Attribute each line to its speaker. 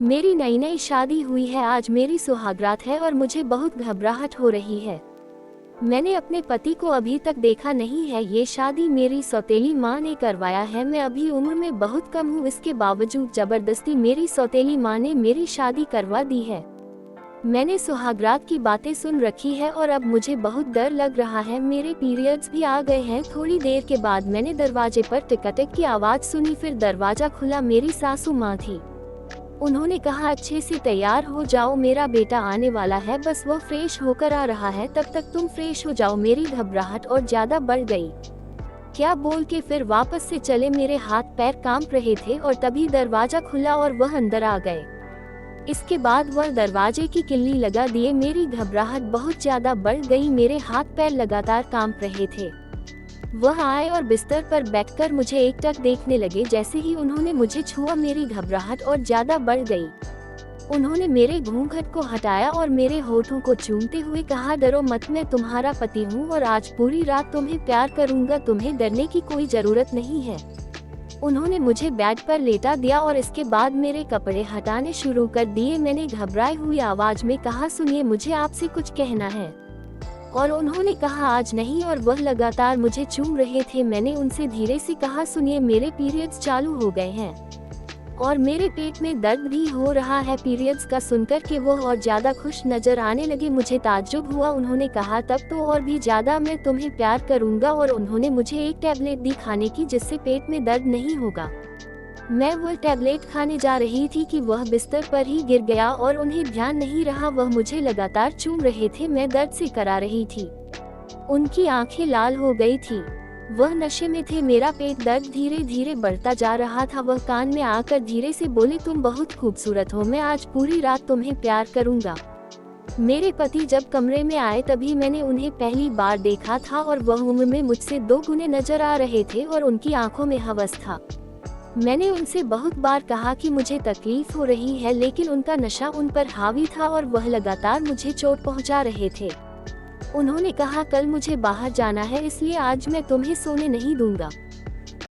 Speaker 1: मेरी नई नई शादी हुई है, आज मेरी सुहागरात है और मुझे बहुत घबराहट हो रही है। मैंने अपने पति को अभी तक देखा नहीं है। ये शादी मेरी सौतेली माँ ने करवाया है। मैं अभी उम्र में बहुत कम हूँ, इसके बावजूद जबरदस्ती मेरी सौतेली माँ ने मेरी शादी करवा दी है। मैंने सुहागरात की बातें सुन रखी है और अब मुझे बहुत डर लग रहा है। मेरे पीरियड्स भी आ गए हैं। थोड़ी देर के बाद मैंने दरवाजे पर टिक-टिक की आवाज़ सुनी, फिर दरवाजा खुला। मेरी सासू माँ थी। उन्होंने कहा, अच्छे से तैयार हो जाओ, मेरा बेटा आने वाला है, बस वो फ्रेश होकर आ रहा है, तब तक तुम फ्रेश हो जाओ। मेरी घबराहट और ज्यादा बढ़ गई। क्या बोल के फिर वापस से चले। मेरे हाथ पैर कांप रहे थे और तभी दरवाजा खुला और वह अंदर आ गए। इसके बाद वह दरवाजे की किल्ली लगा दिए। मेरी घबराहट बहुत ज्यादा बढ़ गई। मेरे हाथ पैर लगातार कांप रहे थे। वह आए और बिस्तर पर बैठकर मुझे एकटक देखने लगे। जैसे ही उन्होंने मुझे छुआ, मेरी घबराहट और ज्यादा बढ़ गई। उन्होंने मेरे घूंघट को हटाया और मेरे होठों को चूमते हुए कहा, डरो मत, मैं तुम्हारा पति हूँ और आज पूरी रात तुम्हें प्यार करूंगा, तुम्हें डरने की कोई जरूरत नहीं है। उन्होंने मुझे बेड पर लेटा दिया और इसके बाद मेरे कपड़े हटाने शुरू कर दिए। मैंने घबराई हुई आवाज में कहा, सुनिए, मुझे आपसे कुछ कहना है। और उन्होंने कहा, आज नहीं, और वह लगातार मुझे चूम रहे थे। मैंने उनसे धीरे से कहा, सुनिए, मेरे पीरियड्स चालू हो गए हैं और मेरे पेट में दर्द भी हो रहा है। पीरियड्स का सुनकर के वो और ज्यादा खुश नजर आने लगे। मुझे ताज्जुब हुआ। उन्होंने कहा, तब तो और भी ज्यादा मैं तुम्हें प्यार करूंगा, और उन्होंने मुझे एक टैबलेट दी खाने की, जिससे पेट में दर्द नहीं होगा। मैं वह टैबलेट खाने जा रही थी कि वह बिस्तर पर ही गिर गया और उन्हें ध्यान नहीं रहा। वह मुझे लगातार चूम रहे थे। मैं दर्द से करा रही थी। उनकी आंखें लाल हो गई थी। वह नशे में थे। मेरा पेट दर्द धीरे धीरे बढ़ता जा रहा था। वह कान में आकर धीरे से बोले, तुम बहुत खूबसूरत हो, मैं आज पूरी रात तुम्हें प्यार करूंगा। मेरे पति जब कमरे में आए तभी मैंने उन्हें पहली बार देखा था और वह उम्र में मुझसे 2 गुने नजर आ रहे थे और उनकी आंखों में हवस था। मैंने उनसे बहुत बार कहा कि मुझे तकलीफ हो रही है, लेकिन उनका नशा उन पर हावी था और वह लगातार मुझे चोट पहुंचा रहे थे। उन्होंने कहा, कल मुझे बाहर जाना है, इसलिए आज मैं तुम्हें सोने नहीं दूंगा।